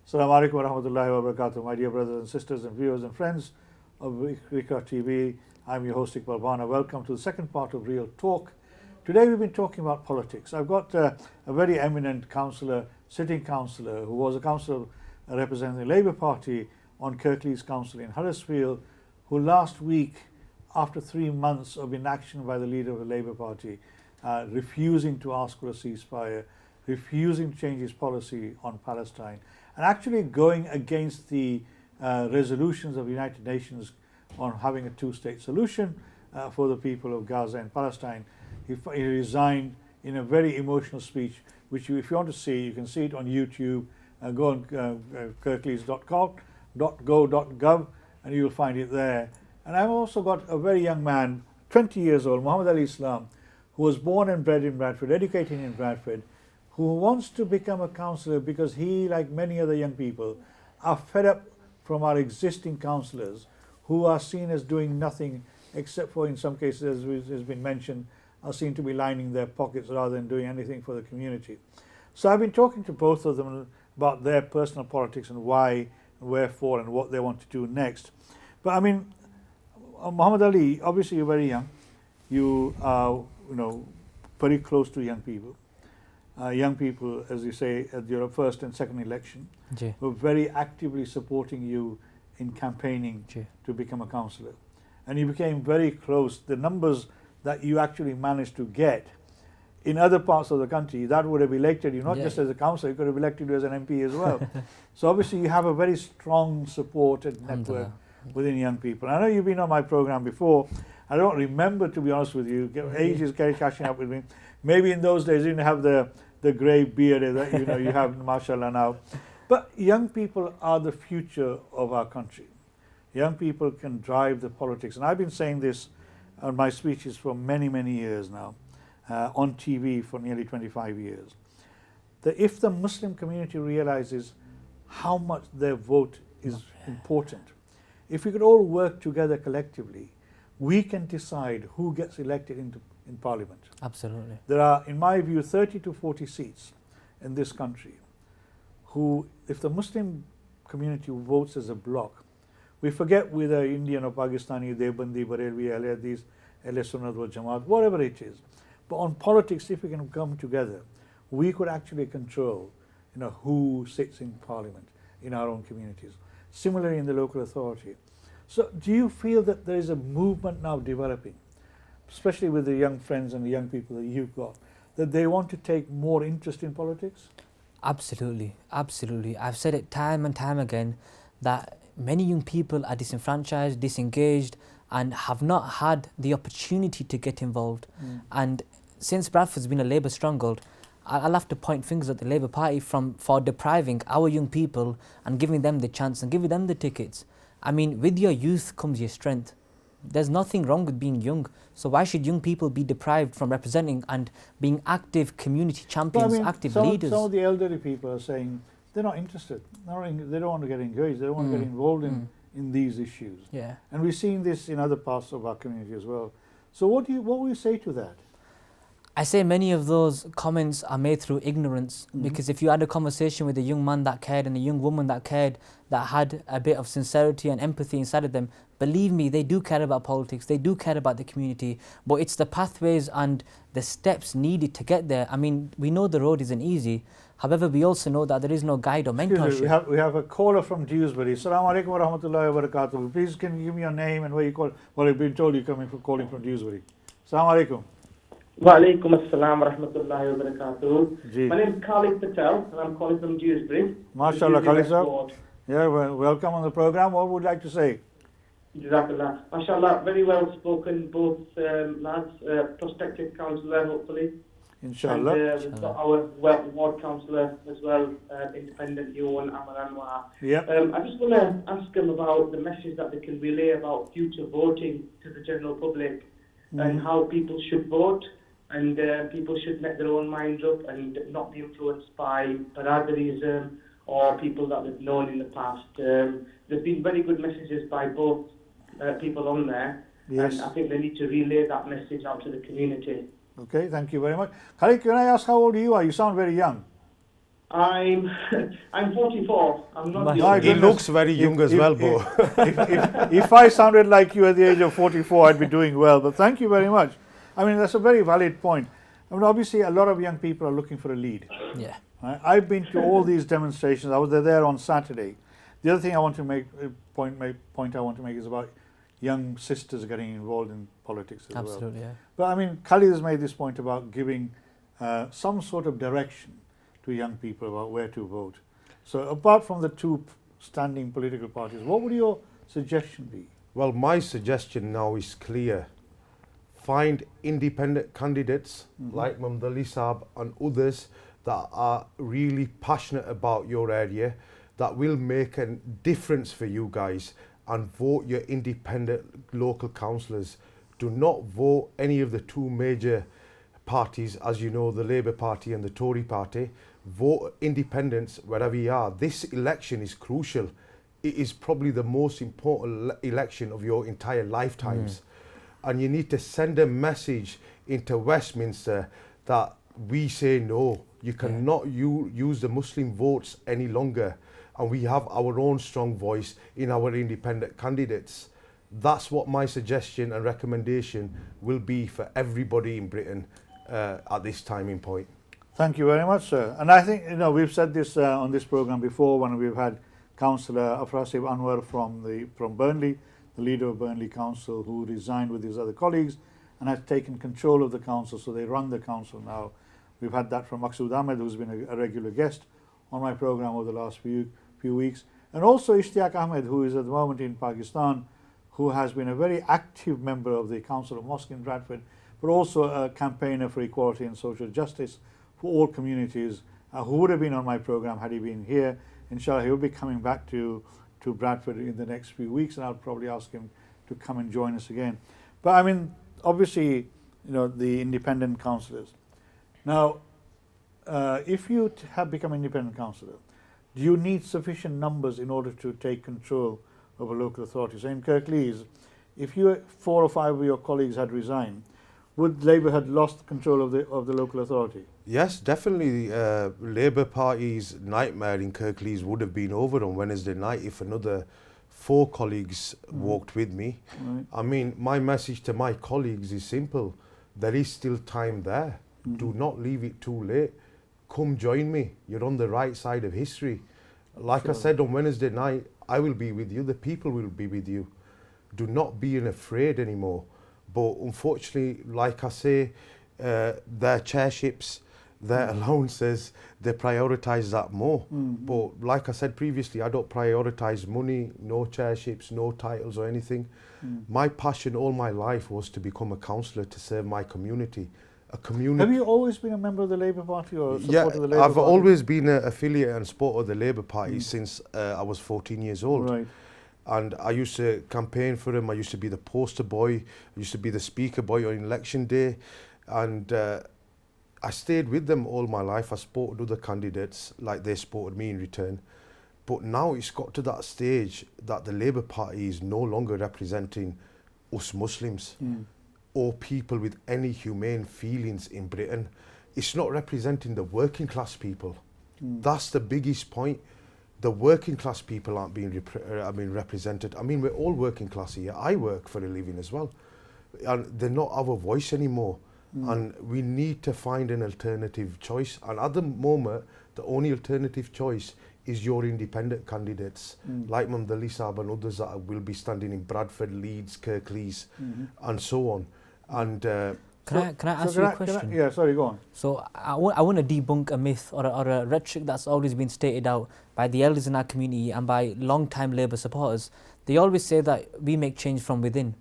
Assalamu alaikum wa rahmatullahi wa barakatuh, my dear brothers and sisters and viewers and friends of Rika TV. I'm your host Iqbal Bana. Welcome to the second part of Real Talk. Today we've been talking about politics. I've got a very eminent councillor, sitting councillor, who was a councillor representing the Labour Party on Kirklees Council in Huddersfield, who last week, after 3 months of inaction by the leader of the Labour Party, refusing to ask for a ceasefire, refusing to change his policy on Palestine, and actually going against the resolutions of the United Nations on having a two-state solution for the people of Gaza and Palestine. He resigned in a very emotional speech, which if you want to see, you can see it on YouTube. Go on kirklees.gov, and you'll find it there. And I've also got a very young man, 20 years old, Muhammad Ali Islam, who was born and bred in Bradford, educated in Bradford, who wants to become a councillor because he, like many other young people, are fed up from our existing councillors who are seen as doing nothing except for, in some cases, as has been mentioned, are seen to be lining their pockets rather than doing anything for the community. So I've been talking to both of them about their personal politics and why, and wherefore, and what they want to do next. But I mean, Muhammad Ali, obviously you're very young. You are, very close to young people. Young people, as you say, at your first and second election, were very actively supporting you in campaigning to become a councillor. And you became very close. The numbers that you actually managed to get in other parts of the country, that would have elected you not just as a councillor, you could have elected you as an MP as well. So obviously you have a very strong support and network within young people. I know you've been on my program before. I don't remember, to be honest with you. Age is catching up with me. Maybe in those days you didn't have the grey beard that you have, mashallah, now. But young people are the future of our country. Young people can drive the politics. And I've been saying this on my speeches for many, many years now, on TV for nearly 25 years, that if the Muslim community realizes how much their vote is important, if we could all work together collectively, we can decide who gets elected in Parliament. Absolutely. There are, in my view, 30 to 40 seats in this country who, if the Muslim community votes as a bloc, we forget whether Indian or Pakistani, Deobandi, Barelvi, Ahle Hadith, Ahle Sunnat wal Jamaat, whatever it is. But on politics, if we can come together, we could actually control, who sits in Parliament in our own communities. Similarly, in the local authority. So, do you feel that there is a movement now developing, especially with the young friends and the young people that you've got, that they want to take more interest in politics? Absolutely, absolutely. I've said it time and time again that many young people are disenfranchised, disengaged, and have not had the opportunity to get involved. And since Bradford's been a Labour stronghold, I'll have to point fingers at the Labour Party for depriving our young people and giving them the chance and giving them the tickets. I mean, with your youth comes your strength. There's nothing wrong with being young. So why should young people be deprived from representing and being active community champions, active leaders? Some of the elderly people are saying they're not interested. They don't want to get engaged. They don't want to get involved in these issues. And we've seen this in other parts of our community as well. So what will you say to that? I say many of those comments are made through ignorance, because if you had a conversation with a young man that cared and a young woman that cared, that had a bit of sincerity and empathy inside of them, believe me, they do care about politics, they do care about the community, but it's the pathways and the steps needed to get there. I mean, we know the road isn't easy. However, we also know that there is no guide or mentorship. We have a caller from Dewsbury. Assalamu alaikum wa rahmatullahi wa barakatuh. Please, can you give me your name and where you call? Well, I've been told you're calling from Dewsbury. Assalamu alaikum. Wa alaikum assalam wa rahmatullahi wa barakatuh. My name is Khalid Patel and I'm calling from Dewsbury. MashaAllah, Khalid sir. Yeah, welcome on the program. What would you like to say? Jazakallah. MashaAllah, very well spoken, both lads, prospective councillor, hopefully. Inshallah. And we've got our ward councillor as well, independent Yohan Amar Anwar. I just want to ask them about the message that they can relay about future voting to the general public and how people should vote, and people should make their own minds up and not be influenced by Baradarism or people that they've known in the past. There's been very good messages by both people on there, and I think they need to relay that message out to the community. Okay, thank you very much. Khalid, can I ask how old you are? You sound very young. I'm 44. I'm not My young. He goodness. looks very young as well, but If I sounded like you at the age of 44, I'd be doing well. But thank you very much. I mean, that's a very valid point. I mean, obviously, a lot of young people are looking for a lead. Yeah. I've been to all these demonstrations. I was there on Saturday. The other thing I want to make point I want to make is about young sisters getting involved in politics as well. Absolutely, yeah. But I mean, Khalid has made this point about giving some sort of direction to young people about where to vote. So apart from the two standing political parties, what would your suggestion be? well, my suggestion now is clear. Find independent candidates like Mohammed Ali Saab and others that are really passionate about your area, that will make a difference for you guys, and vote your independent local councillors. Do not vote any of the two major parties, as you know, the Labour Party and the Tory Party. Vote independents wherever you are. This election is crucial. It is probably the most important election of your entire lifetimes. And you need to send a message into Westminster that we say no. You cannot use the Muslim votes any longer. And we have our own strong voice in our independent candidates. That's what my suggestion and recommendation will be for everybody in Britain at this timing point. Thank you very much, sir. And I think, we've said this on this program before when we've had Councillor Afrasib Anwar from Burnley, the leader of Burnley Council, who resigned with his other colleagues and has taken control of the council, so they run the council now. We've had that from Maqsood Ahmed, who's been a regular guest on my program over the last few weeks, and also Ishtiaq Ahmed, who is at the moment in Pakistan, who has been a very active member of the Council of Mosque in Bradford, but also a campaigner for equality and social justice for all communities, who would have been on my program had he been here. Inshallah, he will be coming back to Bradford in the next few weeks, and I'll probably ask him to come and join us again. But I mean, obviously, the independent councillors. Now, if you have become independent councillor, do you need sufficient numbers in order to take control of a local authority? So in Kirklees, if 4 or 5 of your colleagues had resigned, would Labour had lost control of the local authority? Yes, definitely. Labour Party's nightmare in Kirklees would have been over on Wednesday night if another 4 colleagues walked with me. Right. I mean, my message to my colleagues is simple. There is still time there. Do not leave it too late. Come join me. You're on the right side of history. Like I said on Wednesday night, I will be with you. The people will be with you. Do not be afraid anymore. But unfortunately, like I say, their chairships, their allowances, they prioritise that more. But like I said previously, I don't prioritise money, no chairships, no titles or anything. My passion all my life was to become a councillor, to serve my community. Have you always been a member of the Labour Party or supported the Labour I've Party? always been an affiliate and supporter of the Labour Party since I was 14 years old. Right. And I used to campaign for them. I used to be the poster boy. I used to be the speaker boy on election day. And I stayed with them all my life. I supported other candidates like they supported me in return. But now it's got to that stage that the Labour Party is no longer representing us Muslims or people with any humane feelings in Britain. It's not representing the working class people. That's the biggest point. The working class people aren't being represented. I mean, we're all working class here. I work for a living as well. And they're not our voice anymore. And we need to find an alternative choice. And at the moment, the only alternative choice is your independent candidates, like Mohammed Ali Saab and others that will be standing in Bradford, Leeds, Kirklees, and so on. And Can I ask you a question? Yeah, sorry, go on. So I want to debunk a myth or a rhetoric that's always been stated out by the elders in our community and by long-time Labour supporters. They always say that we make change from within.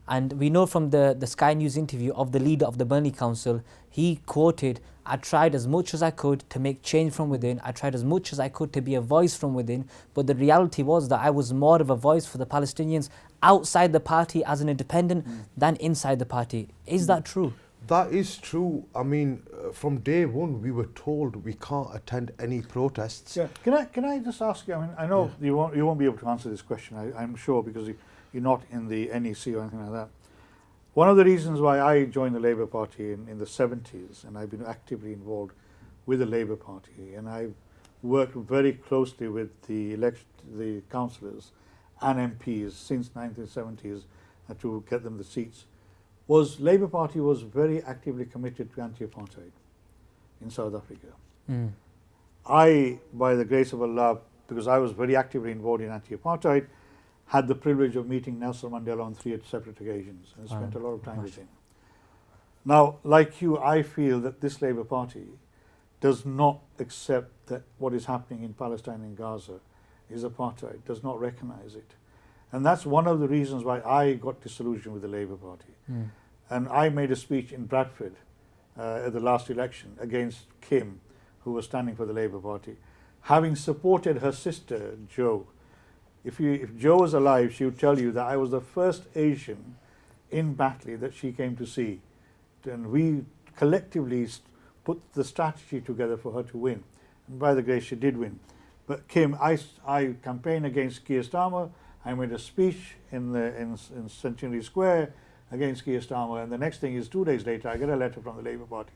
And we know from the Sky News interview of the leader of the Burnley Council, he quoted, "I tried as much as I could to make change from within. I tried as much as I could to be a voice from within. But the reality was that I was more of a voice for the Palestinians outside the party as an independent than inside the party." Is that true? that is true. I mean, from day one, we were told we can't attend any protests. Yeah. Can I just ask you? I mean, I know you won't be able to answer this question. I'm sure because you're not in the NEC or anything like that. One of the reasons why I joined the Labour Party in the 70s, and I've been actively involved with the Labour Party, and I've worked very closely with the councillors and MPs since 1970s to get them the seats, was Labour Party was very actively committed to anti-apartheid in South Africa. I, by the grace of Allah, because I was very actively involved in anti-apartheid, had the privilege of meeting Nelson Mandela on 3 separate occasions and spent a lot of time with him. Now, like you, I feel that this Labour Party does not accept that what is happening in Palestine and Gaza is apartheid, does not recognize it. And that's one of the reasons why I got disillusioned with the Labour Party. And I made a speech in Bradford at the last election against Kim, who was standing for the Labour Party, having supported her sister, Jo. If Jo was alive, she would tell you that I was the first Asian in Batley that she came to see. And we collectively put the strategy together for her to win. And by the grace, she did win. But Kim, I campaigned against Keir Starmer. I made a speech in Centenary Square against Keir Starmer. And the next thing is 2 days later, I get a letter from the Labour Party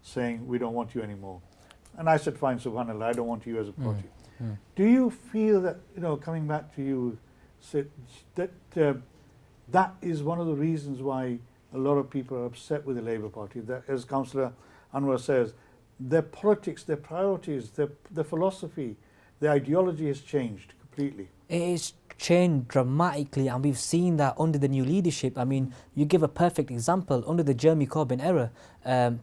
saying, we don't want you anymore. And I said, fine, subhanAllah, I don't want you as a party. Do you feel that, coming back to you, that that is one of the reasons why a lot of people are upset with the Labour Party, that, as Councillor Anwar says, their politics, their priorities, their philosophy, their ideology has changed completely? It's changed dramatically, and we've seen that under the new leadership. I mean, you give a perfect example. Under the Jeremy Corbyn era,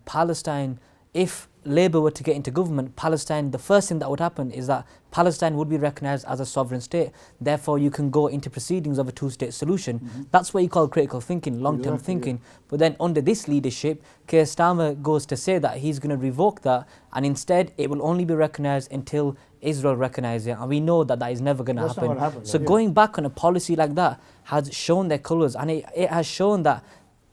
Palestine, if Labour were to get into government, Palestine, the first thing that would happen is that Palestine would be recognised as a sovereign state. Therefore, you can go into proceedings of a two-state solution. That's what you call critical thinking, long-term thinking. Yeah. But then under this leadership, Keir Starmer goes to say that he's going to revoke that, and instead it will only be recognised until Israel recognises it. And we know that that is never going to happen. So going back on a policy like that has shown their colours, and it has shown that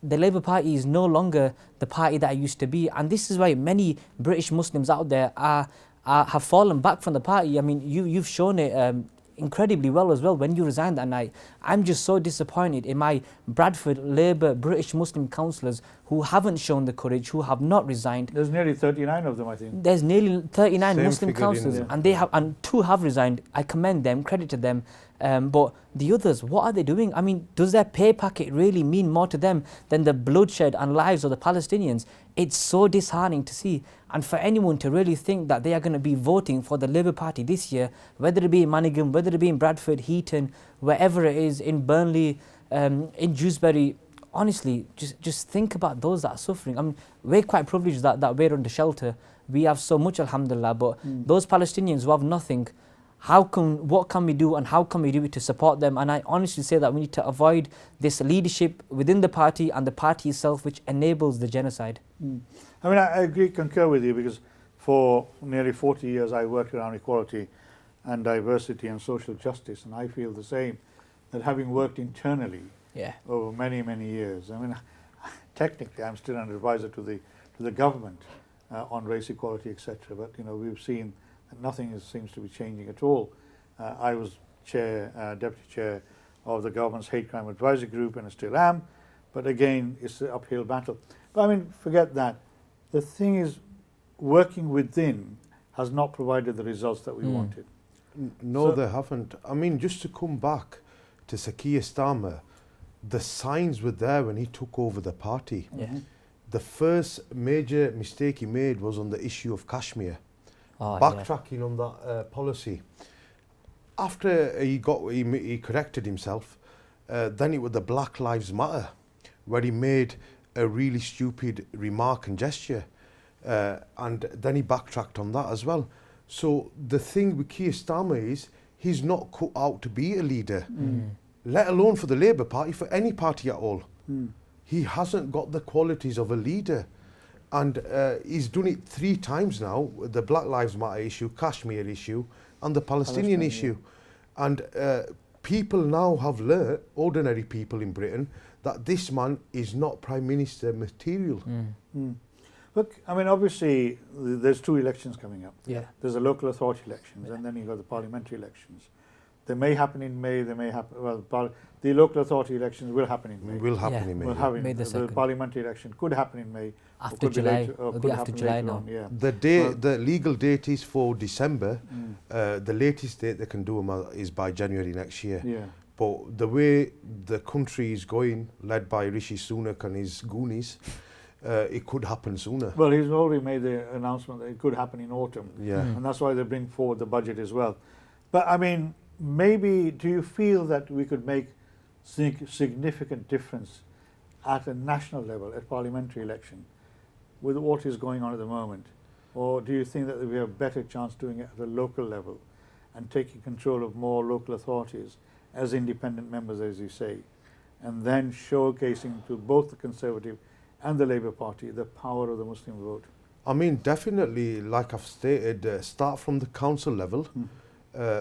the Labour Party is no longer the party that it used to be. And this is why many British Muslims out there have fallen back from the party. I mean, you've shown it incredibly well as well when you resigned that night. I'm just so disappointed in my Bradford Labour British Muslim councillors who haven't shown the courage, who have not resigned. There's nearly 39 of them, I think. There's nearly 39 Muslim councillors, and 2 have resigned. I commend them, credit to them. But the others, what are they doing? I mean, does their pay packet really mean more to them than the bloodshed and lives of the Palestinians? It's so disheartening to see. And for anyone to really think that they are going to be voting for the Labour Party this year, whether it be in Manningham, whether it be in Bradford, Heaton, wherever it is, in Burnley, in Dewsbury, honestly, just think about those that are suffering. I mean, we're quite privileged that we're under shelter. We have so much, alhamdulillah, but those Palestinians who have nothing, what can we do, and how can we do it to support them? And I honestly say that we need to avoid this leadership within the party and the party itself, which enables the genocide. I mean, I concur with you, because for nearly 40 years I worked around equality and diversity and social justice, and I feel the same, that having worked internally over many, many years, I mean, technically I'm still an advisor to the government on race equality, etc. But we've seen nothing seems to be changing at all. I was deputy chair of the government's hate crime advisory group, and I still am, but again, it's an uphill battle. But I mean, forget that. The thing is, working within has not provided the results that we wanted. No, they haven't. I mean, just to come back to Sir Keir Starmer, the signs were there when he took over the party. The first major mistake he made was on the issue of Kashmir. Backtracking on that policy. After he corrected himself, then it was the Black Lives Matter, where he made a really stupid remark and gesture, and then he backtracked on that as well. So the thing with Keir Starmer is he's not cut out to be a leader, let alone for the Labour Party, for any party at all. He hasn't got the qualities of a leader. And he's done it 3 times now, the Black Lives Matter issue, Kashmir issue, and the Palestinian issue. And people now have learnt, ordinary people in Britain, that this man is not Prime Minister material. Look, I mean, obviously, there's 2 elections coming up. Yeah. There's the local authority elections, and then you've got the parliamentary elections. They may happen in May, they may happen, the local authority elections will happen in May. Will happen in May. Will yeah. happen. May the The 2nd. parliamentary election could happen in May. After or could July, be later, or it'll could be after happen July later now. on, yeah. The day, Well- the legal date is for December. Mm. The latest date they can do them is by January next year. Yeah. But the way the country is going, led by Rishi Sunak and his goonies, it could happen sooner. Well, he's already made the announcement that it could happen in autumn. Yeah. And that's why they bring forward the budget as well. But I mean, maybe do you feel that we could make significant difference at a national level, at parliamentary election, with what is going on at the moment? Or do you think that we have a better chance doing it at a local level and taking control of more local authorities as independent members, as you say, and then showcasing to both the Conservative and the Labour Party the power of the Muslim vote? I mean, definitely, like I've stated, start from the council level.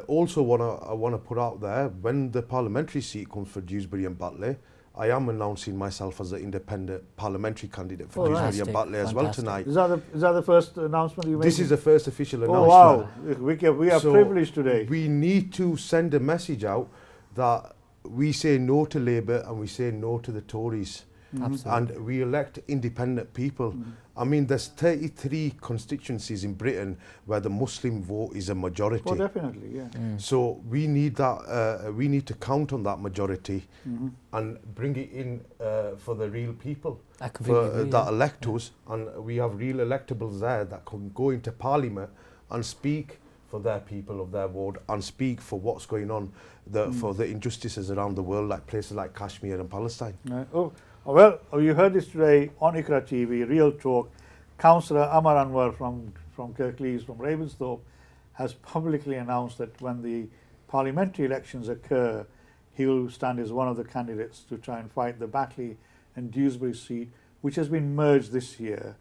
Also, I wanna put out there, when the parliamentary seat comes for Dewsbury and Batley, I am announcing myself as an independent parliamentary candidate for Oh, Dewsbury fantastic, and Batley as well fantastic. tonight. Is that the first announcement you made? This is the first official Oh announcement. wow, we are So privileged today. We need to send a message out that we say no to Labour and we say no to the Tories. Absolutely. And we elect independent people. I mean, there's 33 constituencies in Britain where the Muslim vote is a majority. Oh, definitely, yeah. So we need that. We need to count on that majority and bring it in for the real people, I completely for agree, that yeah. elect us, and we have real electables there that can go into Parliament and speak for their people of their ward and speak for what's going on, for the injustices around the world, like places like Kashmir and Palestine. Right. Oh, well, you heard this today on Iqra TV, Real Talk. Councillor Amar Anwar from Kirklees, from Ravensthorpe, has publicly announced that when the parliamentary elections occur, he will stand as one of the candidates to try and fight the Batley and Dewsbury seat, which has been merged this year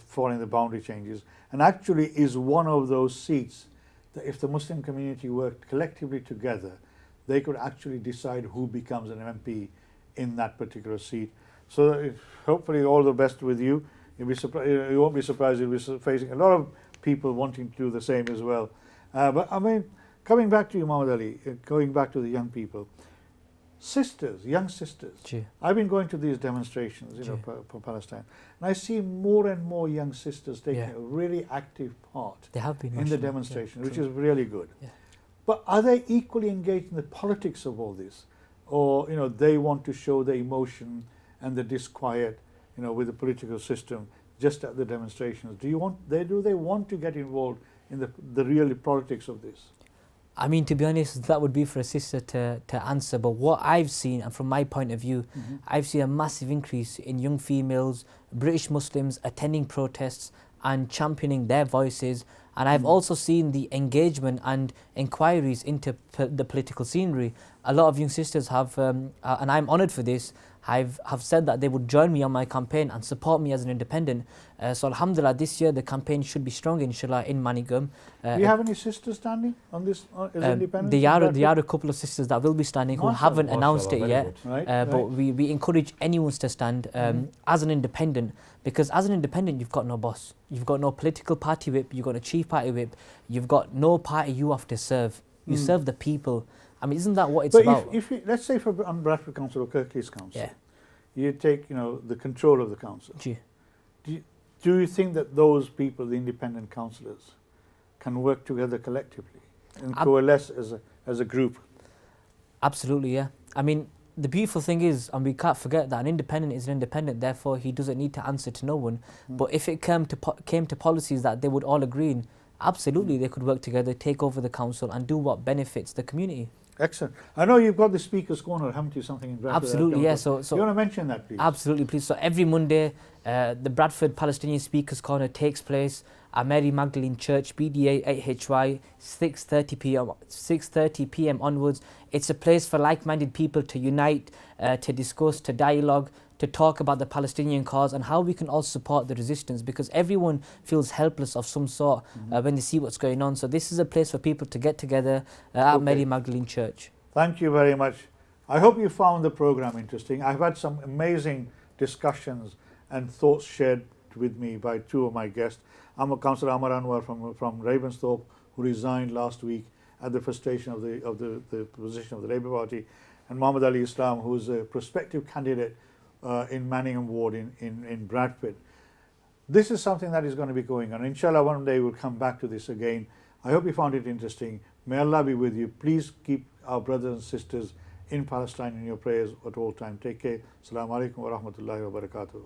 following the boundary changes, and actually is one of those seats that if the Muslim community worked collectively together, they could actually decide who becomes an MP in that particular seat. So hopefully all the best with you. You won't be surprised you'll be facing a lot of people wanting to do the same as well. But I mean, coming back to you, Muhammad Ali, going back to the young people, sisters, young sisters. Gee. I've been going to these demonstrations, for Palestine, and I see more and more young sisters taking Yeah. a really active part They have been in the mashallah. demonstration, Yeah, which true. is really good. Yeah. But are they equally engaged in the politics of all this, or they want to show the emotion and the disquiet, with the political system just at the demonstrations? Do they want to get involved in the real politics of this? I mean, to be honest, that would be for a sister to answer. But what I've seen, and from my point of view, I've seen a massive increase in young females, British Muslims attending protests and championing their voices. And I've also seen the engagement and inquiries into the political scenery. A lot of young sisters have, and I'm honoured for this, have said that they would join me on my campaign and support me as an independent. So alhamdulillah, this year the campaign should be strong, inshallah, in Manningham. Do you have any sisters standing on this as independent? There are a couple of sisters that will be standing who Mashallah. haven't announced it Mashallah, yet. very Right, But right. we encourage anyone to stand as an independent, because as an independent you've got no boss, you've got no political party whip, you've got a chief party whip, you've got no party you have to serve. You serve the people. I mean, isn't that what it's But about? if let's say on Bradford Council or Kirklees Council, Yeah. you take the control of the council. Gee. Do you think that those people, the independent councillors, can work together collectively and coalesce as a group? Absolutely, yeah. I mean, the beautiful thing is, and we can't forget that an independent is an independent, therefore he doesn't need to answer to no one. But if it came to policies that they would all agree in, absolutely they could work together, take over the council and do what benefits the community. Excellent. I know you've got the Speaker's Corner, haven't you? Something in Bradford. Absolutely, yeah. So you want to mention that, please? Absolutely, please. So every Monday, the Bradford Palestinian Speakers Corner takes place at Mary Magdalene Church, BDA 8HY, 6:30 p.m. onwards. It's a place for like-minded people to unite, to discuss, to dialogue, to talk about the Palestinian cause and how we can all support the resistance, because everyone feels helpless of some sort when they see what's going on. So this is a place for people to get together at Mary Magdalene Church. Thank you very much. I hope you found the program interesting. I've had some amazing discussions and thoughts shared with me by two of my guests. I'm Councillor Amar Anwar from Ravensthorpe, who resigned last week, at the frustration of the position of the Labour Party, and Muhammad Ali Islam, who is a prospective candidate in Manningham Ward in Bradford. This is something that is going to be going on. Inshallah, one day we'll come back to this again. I hope you found it interesting. May Allah be with you. Please keep our brothers and sisters in Palestine in your prayers at all time. Take care. Assalamu alaikum wa rahmatullahi wa barakatuh.